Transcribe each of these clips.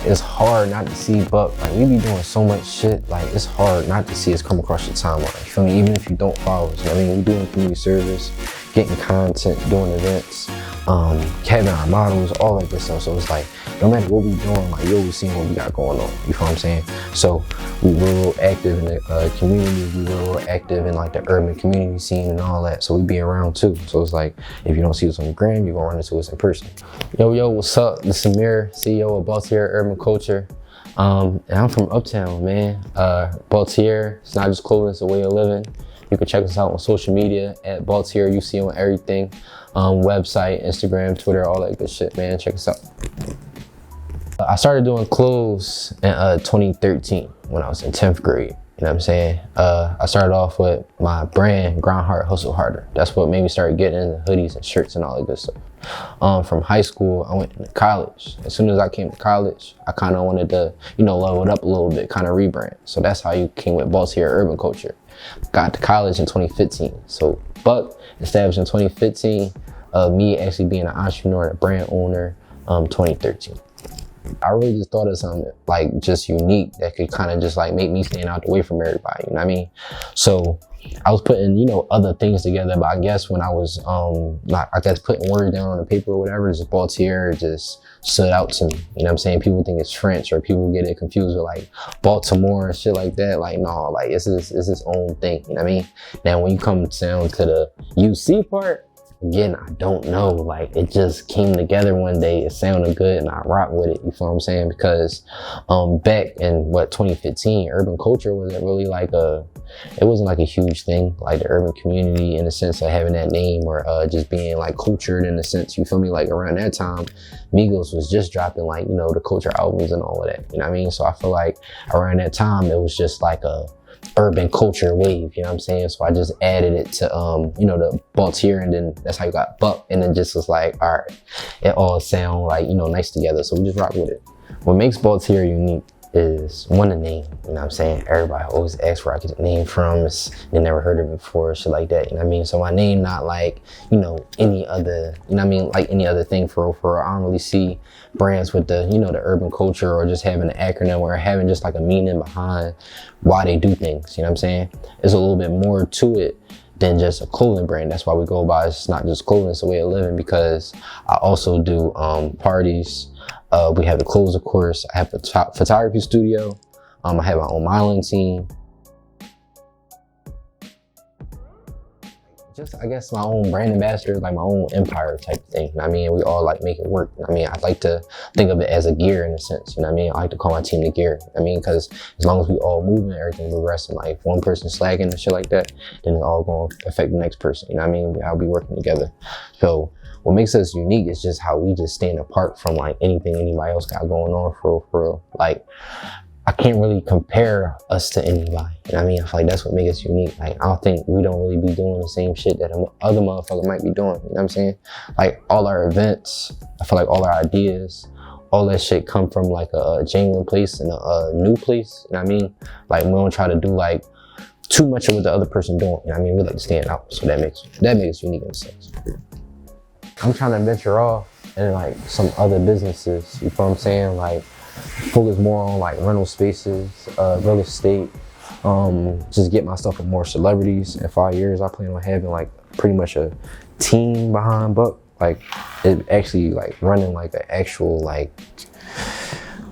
it's hard not to see Buck. Like, we be doing so much shit, like, it's hard not to see us come across your timeline. You feel me? Even if you don't follow us. You know what I mean? We doing community service, getting content, doing events, having our models, all that good stuff. So it's like, no matter what we doing, like, you always seeing what we got going on. You feel what I'm saying? So we were real active in the community. We were real active in like the urban community scene and all that. So we be around too. So it's like, if you don't see us on the gram, you're gonna run into us in person. Yo, what's up? This is Amir, CEO of Baltiere Urban Culture. And I'm from Uptown, man. Baltiere, it's not just clothing, it's a way of living. You can check us out on social media at Baltiere. You see on everything. Website, Instagram, Twitter, all that good shit, man. Check us out. I started doing clothes in 2013 when I was in 10th grade. You know what I'm saying? I started off with my brand, Grind Hard, Hustle Harder. That's what made me start getting into hoodies and shirts and all that good stuff. From high school, I went to college. As soon as I came to college, I kind of wanted to, level it up a little bit, kind of rebrand. So that's how you came with Baltiere Urban Culture. Got to college in 2015. So Buck established in 2015. Me actually being an entrepreneur and a brand owner, 2013. I really just thought of something like just unique that could kind of just like make me stand out the way from everybody, you know what I mean? So I was putting, other things together, but I guess when I was, putting words down on the paper or whatever, just Baltiere just stood out to me, you know what I'm saying? People think it's French or people get it confused with like Baltimore and shit like that. Like, no, like it's its own thing, you know what I mean? Now, when you come down to the UC part, again, I don't know, like it just came together one day, it sounded good and I rock with it, you feel what I'm saying? Because back in 2015, urban culture wasn't really like it wasn't like a huge thing, like the urban community in the sense of having that name or just being like cultured in a sense, you feel me? Like around that time, Migos was just dropping like, the culture albums and all of that, you know what I mean? So I feel like around that time, it was just like a urban culture wave, you know what I'm saying? So I just added it to, the Baltiere, and then that's how you got Buck, and then just was like, all right, it all sound like, nice together. So we just rock with it. What makes Baltiere unique is one, the name, you know what I'm saying? Everybody always asks where I get the name from. They never heard of it before, shit like that, you know what I mean? So my name not like, any other, you know what I mean? Like any other thing for I don't really see brands with the, the urban culture or just having an acronym or having just like a meaning behind why they do things, you know what I'm saying? There's a little bit more to it than just a clothing brand. That's why we go by, it's not just clothing, it's a way of living, because I also do parties. We have the clothes, of course. I have a photography studio. I have my own modeling team. Just, I guess, my own brand ambassador, like my own empire type thing. You know what I mean? We all like make it work. You know what I mean? I like to think of it as a gear in a sense. You know what I mean? I like to call my team the gear. You know what I mean? Because as long as we all moving, everything progressing. Like if one person slacking and shit like that, then it's all going to affect the next person. You know what I mean? I'll be working together. So what makes us unique is just how we just stand apart from like anything anybody else got going on for real. Like, I can't really compare us to anybody. You know what I mean? I feel like that's what makes us unique. Like, I don't think we don't really be doing the same shit that other motherfucker might be doing. You know what I'm saying? Like all our events, I feel like all our ideas, all that shit come from like a genuine place and a new place. You know what I mean? Like we don't try to do like too much of what the other person doing. You know what I mean? We like to stand out. So that makes us unique in a sense. I'm trying to venture off in like some other businesses. You feel what I'm saying? Like, focus more on like rental spaces, real estate, just get myself with more celebrities. In 5 years, I plan on having like pretty much a team behind Buck. Like it actually like running like an actual like,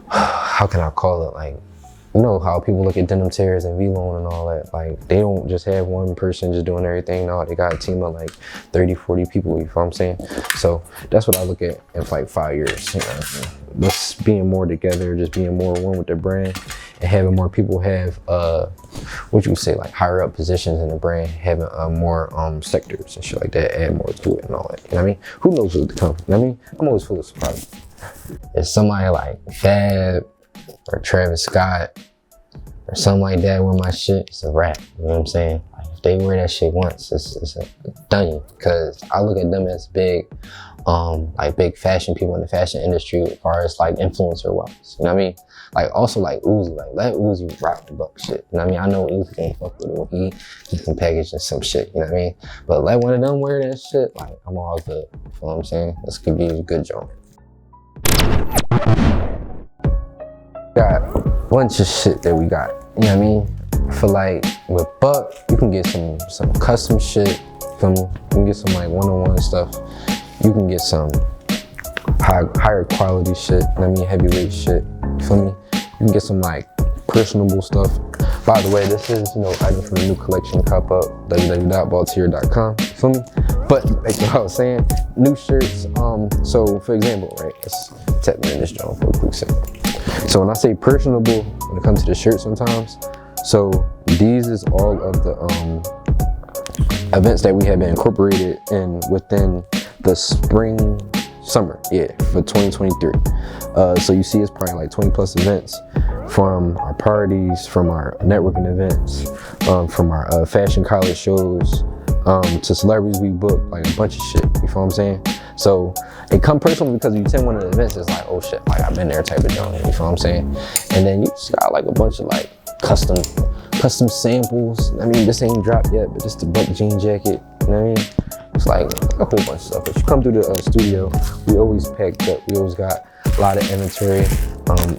how can I call it? Like, how people look at Denim Tears and V-Lone and all that. Like they don't just have one person just doing everything. No, they got a team of like 30, 40 people, you know what I'm saying? So that's what I look at in like 5 years. Just being more together, just being more one with the brand, and having more people have, what you would say, like higher up positions in the brand, having more sectors and shit like that, add more to it and all that. You know what I mean? Who knows what's to come? You know what I mean? I'm always full of surprises. If somebody like Fab or Travis Scott or something like that wear my shit, it's a wrap. You know what I'm saying? Like if they wear that shit once, it's done. Because I look at them as big, like big fashion people in the fashion industry as far as like influencer wise. You know what I mean? Like also like Uzi, like let Uzi rock the Buck shit. You know what I mean? I know Uzi can't fuck with it when he can package and some shit, you know what I mean? But let one of them wear that shit, like I'm all good. You know what I'm saying? This could be a good joint. Got a bunch of shit that we got, you know what I mean? I feel like with Buck, you can get some custom shit, feel me? You can get some like one-on-one stuff. You can get some higher quality shit, you know what I mean? Heavyweight shit, feel me? You can get some like personable stuff. By the way, this is, you know, items from the new collection pop up, www.baltiere.com, feel me? But like what I was saying, new shirts, so for example, right, let's tap me in this joint for a quick second. So when I say personable, when it comes to the shirt sometimes, so these is all of the events that we have been incorporated in within the summer, for 2023. So you see it's probably like 20 plus events from our parties, from our networking events, from our fashion college shows, to celebrities we book, like a bunch of shit, you feel what I'm saying? So it come personal because you attend one of the events, it's like, oh shit, like I've been there type of joint, you feel what I'm saying? And then you just got like a bunch of like custom samples. I mean, this ain't dropped yet, but just the Buck jean jacket, you know what I mean? It's like a whole bunch of stuff. If you come through the studio, we always packed up, we always got a lot of inventory,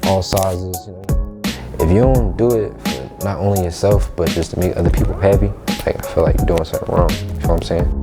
all sizes, you know. If you don't do it for not only yourself, but just to make other people happy, like I feel like you're doing something wrong, you know what I'm saying?